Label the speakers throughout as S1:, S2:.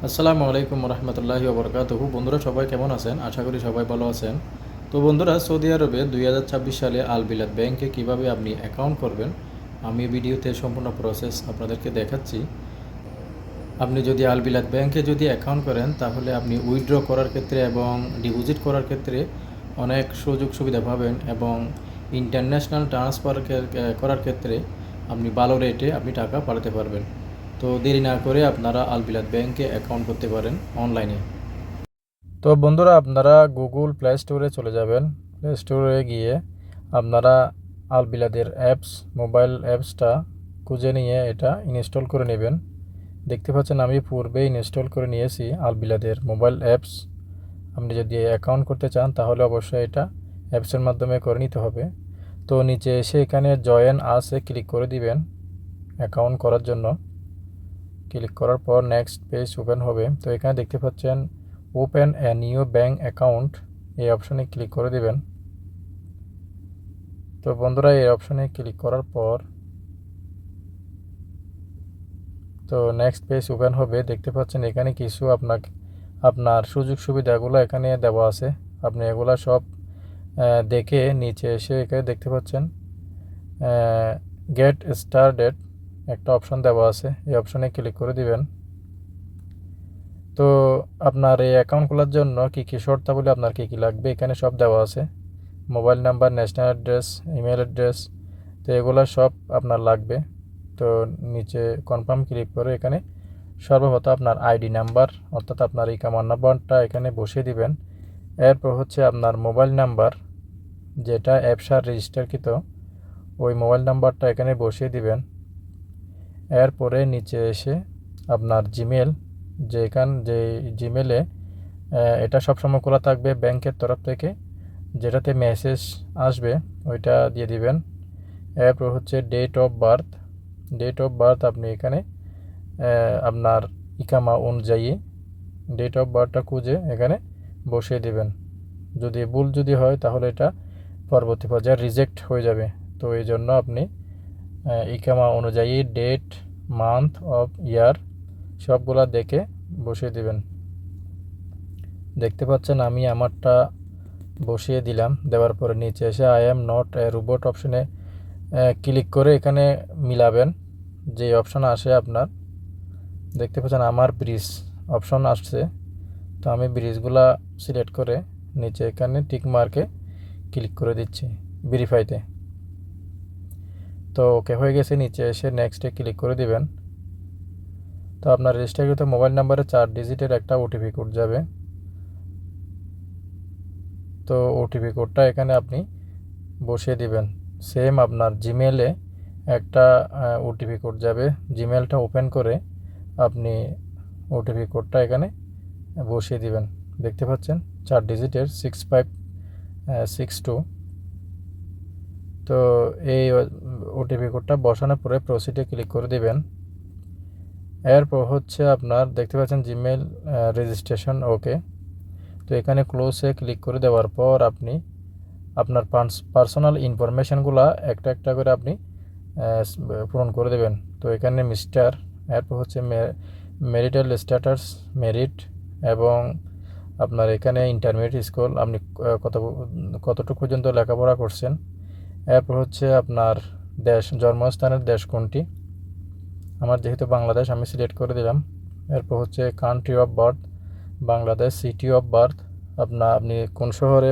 S1: আসসালামু আলাইকুম রহমতুল্লাহি ওবরকাতুহু। বন্ধুরা সবাই কেমন আছেন? আশা করি সবাই ভালো আছেন। তো বন্ধুরা, সৌদি আরবে 2026 সালে আল বিলাদ ব্যাংকে কিভাবে আপনি অ্যাকাউন্ট করবেন, আমি ভিডিওতে সম্পূর্ণ প্রসেস আপনাদেরকে দেখাচ্ছি। আপনি যদি আল বিলাদ ব্যাংকে যদি অ্যাকাউন্ট করেন, তাহলে আপনি উইথড্র করার ক্ষেত্রে এবং ডিপোজিট করার ক্ষেত্রে অনেক সুযোগ সুবিধা পাবেন, এবং ইন্টারন্যাশনাল ট্রান্সফার করার ক্ষেত্রে আপনি ভালো রেটে আপনি টাকা পাঠাতে পারবেন। তো দেরি না করে আপনারা আল বিলাদ ব্যাংকে অ্যাকাউন্ট করতে পারেন অনলাইনে। তো বন্ধুরা, আপনারা গুগল প্লে স্টোরে চলে যাবেন। প্লে স্টোরে গিয়ে আপনারা আল বিলাদের অ্যাপস, মোবাইল অ্যাপসটা খুঁজে নিয়ে এটা ইনস্টল করে নেবেন। দেখতে পাচ্ছেন আমি পূর্বে ইনস্টল করে নিয়েছি আল বিলাদের মোবাইল অ্যাপস। আপনি যদি অ্যাকাউন্ট করতে চান তাহলে অবশ্যই এটা অ্যাপসের মাধ্যমে করে নিতে হবে। তো নিচে এসে এখানে জয়েন আসে ক্লিক করে দিবেন অ্যাকাউন্ট করার জন্য। ক্লিক করার পর নেক্সট পেজ ওপেন হবে। তো এখানে দেখতে পাচ্ছেন open a new bank account, এই অপশানে ক্লিক করে দিবেন। তো বন্ধুরা, এই অপশানে ক্লিক করার পর তো নেক্সট পেজ ওপেন হবে। দেখতে পাচ্ছেন এখানে কিছু আপনার সুযোগ সুবিধাগুলো এখানে দেওয়া আছে। আপনি এগুলা সব দেখে নিচে এসে এখানে দেখতে পাচ্ছেন গেট স্টার্টেড একটা অপশন দেওয়া আছে, এই অপশানে ক্লিক করে দিবেন। তো আপনার এই অ্যাকাউন্ট খোলার জন্য কী কী শর্তাবলী, আপনার কী কী লাগবে এখানে সব দেওয়া আছে। Mobile number, national address, email address, তো এগুলো সব আপনার লাগবে। তো নিচে কনফার্ম ক্লিক করে এখানে সর্বপ্রথম আপনার আইডি নাম্বার, অর্থাৎ আপনার ইকামার নাম্বারটা এখানে বসিয়ে দিবেন। এরপর হচ্ছে আপনার মোবাইল নাম্বার, যেটা অ্যাপসার রেজিস্টারকৃত, ওই মোবাইল নাম্বারটা এখানে বসিয়ে দিবেন। এরপরে নিচে এসে আপনার জিমেল, যে জিমেলে এটা সবসময় খোলা থাকবে ব্যাংকের তরফ থেকে, যেটাতে মেসেজ আসবে ওইটা দিয়ে দিবেন। এরপর হচ্ছে ডেট অফ বার্থ আপনি এখানে আপনার ইকামা অনুযায়ী ডেট অফ বার্থটা খুঁজে এখানে বসিয়ে দিবেন। যদি হয় তাহলে এটা পরবর্তী পর্যায়ে রিজেক্ট হয়ে যাবে। তো এই জন্য আপনি ইকামা অনুযায়ী ডেট, মান্থ অফ ইয়ার সবগুলা দেখে বসিয়ে দিবেন। দেখতে পাচ্ছেন আমি আমারটা বসিয়ে দিলাম। দেওয়ার পরে নিচে এসে I am not a robot অপশনে ক্লিক করে এখানে মিলাবেন যে অপশান আসে আপনার। দেখতে পাচ্ছেন আমার ব্রিজ অপশন আসছে, তো আমি ব্রিজগুলা সিলেক্ট করে নিচে এখানে টিক মার্কে ক্লিক করে দিচ্ছি ভেরিফাইতে। তো ওকে হয়ে গেছে। নিচে এসে নেক্সটে ক্লিক করে দিবেন। তো আপনার রেজিস্টারকৃত মোবাইল নাম্বারে 4 ডিজিটের একটা ওটিপি কোড যাবে। তো ওটিপি কোডটা এখানে আপনি বসিয়ে দিবেন। সেম আপনার জিমেলে একটা ওটিপি কোড যাবে। জিমেলটা ওপেন করে আপনি ওটিপি কোডটা এখানে বসিয়ে দিবেন। দেখতে পাচ্ছেন 4 ডিজিটের 6562। তো এই ওটিপি কোডটা বসানোর পরে প্রসিডে ক্লিক করে দিবেন। এরপর হচ্ছে আপনার দেখতে পাচ্ছেন জিমেল রেজিস্ট্রেশন ওকে। তো এখানে ক্লোজে ক্লিক করে দেওয়ার পর আপনি আপনার পার্সোনাল ইনফরমেশানগুলো একটা একটা করে আপনি পূরণ করে দেবেন। তো এখানে মিস্টার, এরপর হচ্ছে ম্যারিটাল স্ট্যাটাস মেরিট, এবং আপনার এখানে ইন্টারমিডিয়েট স্কুল আপনি কতটুকু পর্যন্ত লেখাপড়া করছেন। এরপর হচ্ছে আপনার জন্মস্থানের দেশ কোনটি, আমার যেহেতু বাংলাদেশ আমি সিলেক্ট করে দিলাম। এরপর হচ্ছে country of birth Bangladesh, city of birth আপনি কোন শহরে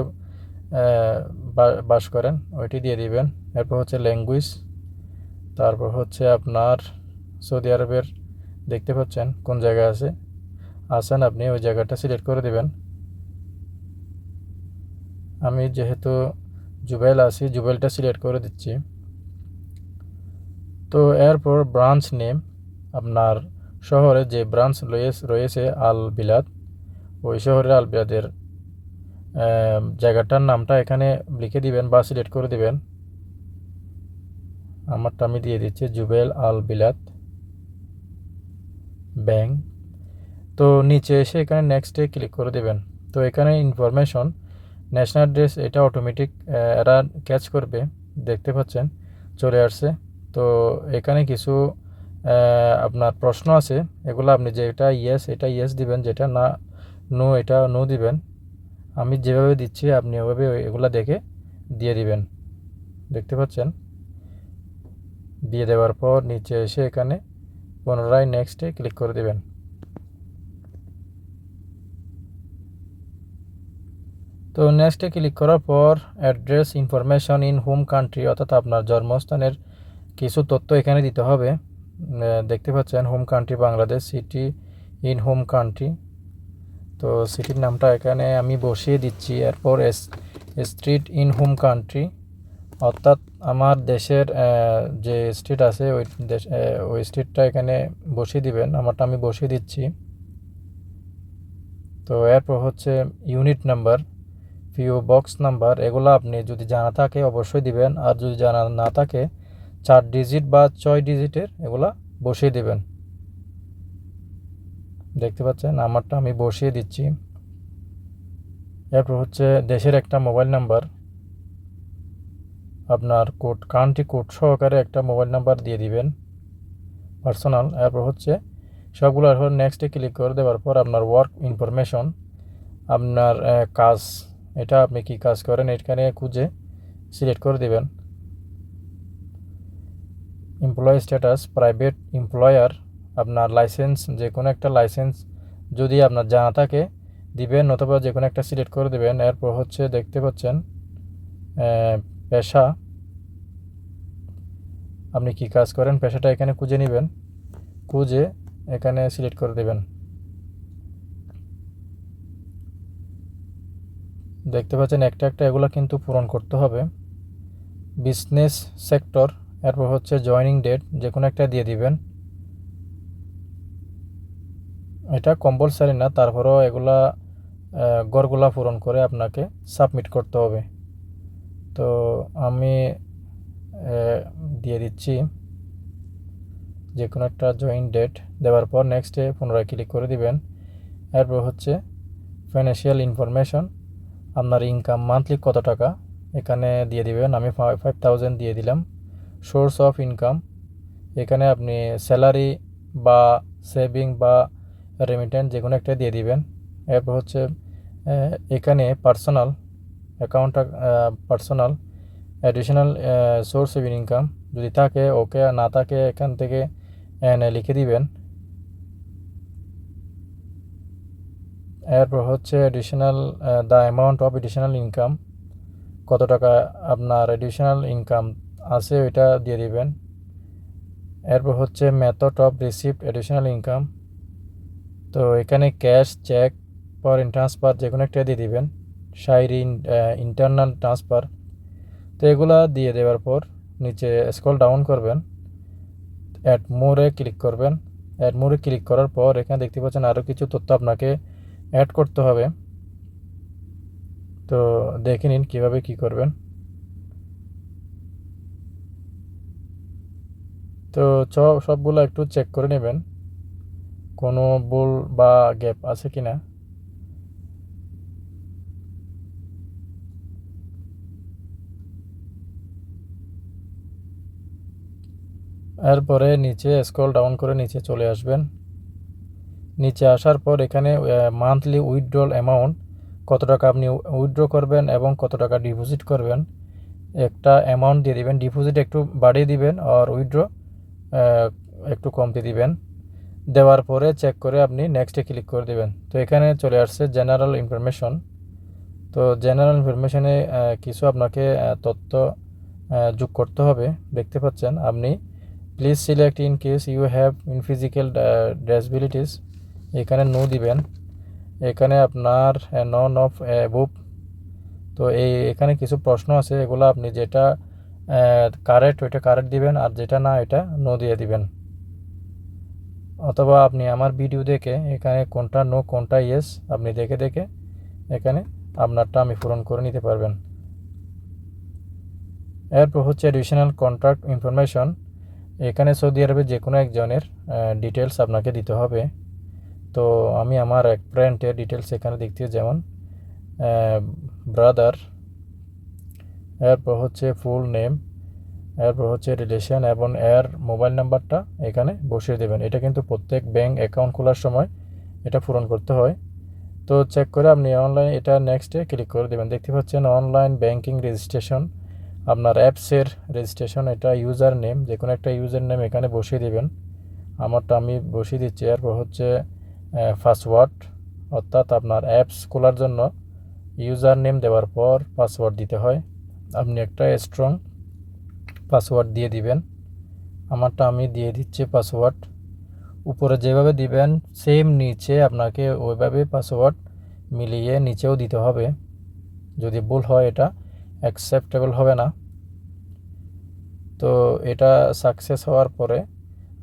S1: বাস করেন ওইটি দিয়ে দিবেন। এরপর হচ্ছে ল্যাঙ্গুয়েজ, তারপর হচ্ছে আপনার সৌদি আরবের দেখতে পাচ্ছেন কোন জায়গায় আছেন আপনি ওই জায়গাটা সিলেক্ট করে দিবেন। আমি যেহেতু জুবেল আছি, জুবেলটা সিলেক্ট করে দিচ্ছি। তো এরপর ব্রাঞ্চ নেম, আপনার শহরে যে ব্রাঞ্চ রয়েছে আল বিলাদ, ওই শহরের আল বিলাদের জায়গাটার নামটা এখানে লিখে দিবেন বা সিলেক্ট করে দিবেন। আমারটা আমি দিয়ে দিচ্ছি জুবেল আল বিলাদ ব্যাংক। তো নিচে এসে এখানে নেক্সটে ক্লিক করে দেবেন। তো এখানে ইনফরমেশন ন্যাশনাল অ্যাড্রেস এটা অটোমেটিক এরা ক্যাচ করবে। দেখতে পাচ্ছেন চলে আসছে। তো এখানে কিছু আপনার প্রশ্ন আছে, এগুলো আপনি যেটা ইয়েস এটা ইয়েস দিবেন, যেটা না নো এটা নো দিবেন। আমি যেভাবে দিচ্ছি আপনি ওভাবে এগুলা দেখে দিয়ে দিবেন। দেখতে পাচ্ছেন? দিয়ে দেওয়ার পর নিচে এসে এখানে পুনরায় নেক্সটে ক্লিক করে দেবেন। তো নেক্সটে ক্লিক করার পর address information in home country, অর্থাৎ আপনার জন্মস্থানের কিছু তথ্য এখানে দিতে হবে। দেখতে পাচ্ছেন home country Bangladesh, city in home country. তো সিটির নামটা এখানে আমি বসিয়ে দিচ্ছি। এরপর স্ট্রিট ইন হোম কান্ট্রি, অর্থাৎ আমার দেশের যে স্ট্রিট আছে ওই স্ট্রিটটা এখানে বসিয়ে দিবেন। আমারটা আমি বসিয়ে দিচ্ছি। তো এরপর হচ্ছে unit number, PO box number, এগুলো আপনি যদি জানা থাকে অবশ্যই দিবেন, আর যদি জানা না থাকে 4 ডিজিট বা 6 ডিজিটের এগুলা বসিয়ে দিবেন। দেখতে পাচ্ছেন আমারটা আমি বসিয়ে দিচ্ছি। এরপর হচ্ছে দেশের একটা মোবাইল নাম্বার, আপনার কোড কান্ট্রি কোড সহকারে একটা মোবাইল নাম্বার দিয়ে দিবেন পার্সোনাল। এরপর হচ্ছে সবগুলো এখন নেক্সটে ক্লিক করে দেওয়ার পর আপনার ওয়ার্ক ইনফরমেশন, আপনার কাজ, এটা আপনি কি কাজ করেন এখানে খুঁজে সিলেক্ট করে দিবেন। এমপ্লয়ি স্ট্যাটাস, প্রাইভেট এমপ্লয়ার, আপনার লাইসেন্স, যে কোনো একটা লাইসেন্স যদি আপনার জানা থাকে দিবেন, অথবা যে কোনো একটা সিলেক্ট করে দেবেন। এরপর হচ্ছে দেখতে পাচ্ছেন পেশা, আপনি কি কাজ করেন পেশাটা এখানে খুঁজে নেবেন, খুঁজে এখানে সিলেক্ট করে দেবেন। দেখতে পাচ্ছেন একটা একটা এগুলো কিন্তু পূরণ করতে হবে। বিজনেস সেক্টর, এরপর হচ্ছে জয়েনিং ডেট, যে কোনো একটা দিয়ে দিবেন। এটা কম্পালসারি না, তারপরেও এগুলা গড়গুলা পূরণ করে আপনাকে সাবমিট করতে হবে। তো আমি দিয়ে দিচ্ছি যে কোনো একটা জয়েন ডেট, দেওয়ার পর নেক্সটে পুনরায় ক্লিক করে দিবেন। এরপর হচ্ছে ফাইন্যান্সিয়াল ইনফরমেশন, আপনার ইনকাম মান্থলি কত টাকা এখানে দিয়ে দিবেন। আমি 5000 দিয়ে দিলাম। সোর্স অফ ইনকাম, এখানে আপনি স্যালারি বা সেভিং বা রেমিটেন্স যে কোনো একটা দিয়ে দিবেন। এরপর হচ্ছে এখানে personal account, personal additional source of income যদি থাকে ওকে, না থাকে এখান থেকে লিখে দিবেন। এরপর হচ্ছে additional the amount of additional income, কত টাকা আপনার এডিশনাল ইনকাম আছে ওইটা দিয়ে দিবেন। এরপর হচ্ছে method of receipt additional income, তো এখানে ক্যাশ, চেক, ফরেন ট্রান্সফার যে কোনো একটা দিয়ে দিবেন, শাইরি ইন্টারনাল ট্রান্সফার। তো এগুলা দিয়ে দেওয়ার পর নিচে স্ক্রল ডাউন করবেন, অ্যাড মোরে ক্লিক করবেন। অ্যাড মোরে ক্লিক করার পর এখানে দেখতে পাচ্ছেন আরও কিছু তথ্য আপনাকে অ্যাড করতে হবে। তো দেখে নিন কীভাবে কী করবেন। তো সবগুলো একটু চেক করে নেবেন কোনো ভুল বা গ্যাপ আছে কি না। এরপরে নিচে স্ক্রল ডাউন করে নিচে চলে আসবেন। নিচে আসার পর এখানে মান্থলি উইথড্রল অ্যামাউন্ট, কত টাকা আপনি উইথড্র করবেন এবং কত টাকা ডিপোজিট করবেন একটা অ্যামাউন্ট দিয়ে দিবেন। ডিপোজিট একটু বাড়িয়ে দিবেন আর উইথড্র একটু কমতে দিবেন। দেওয়ার পরে চেক করে আপনি নেক্সটে ক্লিক করে দেবেন। তো এখানে চলে আসছে জেনারেল ইনফরমেশন। তো জেনারেল ইনফরমেশনে কিছু আপনাকে তথ্য যোগ করতে হবে। দেখতে পাচ্ছেন আপনি please select in case you have in physical disabilities, এখানে নো দিবেন। এখানে আপনার নন অফ অ্যাবোভ, তো এখানে কিছু প্রশ্ন আছে, এগুলো আপনি যেটা কারেক্ট ওইটা কারেক্ট দিবেন, আর যেটা না এটা নো দিয়ে দিবেন। অথবা আপনি আমার ভিডিও দেখে এখানে কোনটা নো কোনটা ইয়েস আপনি দেখে দেখে এখানে আপনারটা আমি পূরণ করে নিতে পারবেন। এরপর হচ্ছে অ্যাডিশনাল কন্ট্যাক্ট ইনফরমেশন, এখানে সৌদি আরবে যে কোনো একজনের ডিটেলস আপনাকে দিতে হবে। তো আমি আমার এক ফ্রেন্ডের ডিটেলস এখানে দেখতে, যেমন ব্রাদার, এরপর হচ্ছে ফুল নেম, এরপর হচ্ছে রিলেশন এবং এর মোবাইল নাম্বারটা এখানে বসিয়ে দেবেন। এটা কিন্তু প্রত্যেক ব্যাংক অ্যাকাউন্ট খোলার সময় এটা পূরণ করতে হয়। তো চেক করে আপনি অনলাইন এটা নেক্সটে ক্লিক করে দেবেন। দেখতে পাচ্ছেন অনলাইন ব্যাংকিং রেজিস্ট্রেশন, আপনার অ্যাপসের রেজিস্ট্রেশন, এটা ইউজার নেম, যে কোনো একটা ইউজার নেম এখানে বসিয়ে দেবেন। আমারটা আমি বসিয়ে দিচ্ছি। এরপর হচ্ছে পাসওয়ার্ড, অর্থাৎ আপনার অ্যাপস খোলার জন্য ইউজার নেম দেওয়ার পর পাসওয়ার্ড দিতে হয়। আপনি একটা স্ট্রং পাসওয়ার্ড দিয়ে দিবেন। আমারটা আমি দিয়ে দিচ্ছি পাসওয়ার্ড। উপরে যেভাবে দিবেন সেম নিচে আপনাকে ওইভাবে পাসওয়ার্ড মিলিয়ে নিচেও দিতে হবে। যদি ভুল হয় এটা অ্যাকসেপ্টেবল হবে না। তো এটা সাকসেস হওয়ার পরে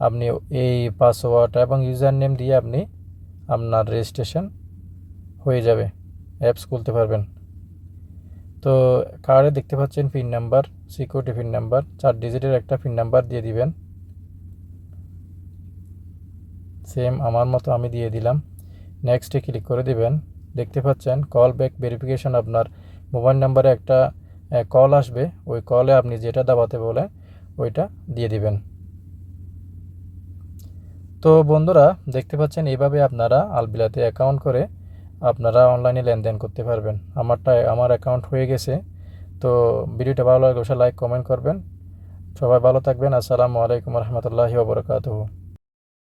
S1: আপনি এই পাসওয়ার্ড এবং ইউজার নেম দিয়ে আপনি আপনার রেজিস্ট্রেশন হয়ে যাবে, অ্যাপস খুলতে পারবেন। তো কার্ডে দেখতে পাচ্ছেন pin number, security pin number, 4 ডিজিটের একটা পিন নাম্বার দিয়ে দিবেন। সেম আমার মতো আমি দিয়ে দিলাম। নেক্সটে ক্লিক করে দিবেন। দেখতে পাচ্ছেন কল ব্যাক ভেরিফিকেশন, আপনার মোবাইল নাম্বারে একটা কল আসবে, ওই কলে আপনি যেটা দাবাতে বলেন ওইটা দিয়ে দিবেন। তো বন্ধুরা দেখতে পাচ্ছেন এইভাবে আপনারা আলবিলাতে অ্যাকাউন্ট করে আপনারা অনলাইনে লেনদেন করতে পারবেন। আমার অ্যাকাউন্ট হয়ে গেছে। তো ভিডিওটা ভালো লাগলে অবশ্যই লাইক কমেন্ট করবেন। সবাই ভালো থাকবেন। আসসালামু আলাইকুম রহমতুল্লাহি ওয়া বারাকাতুহু।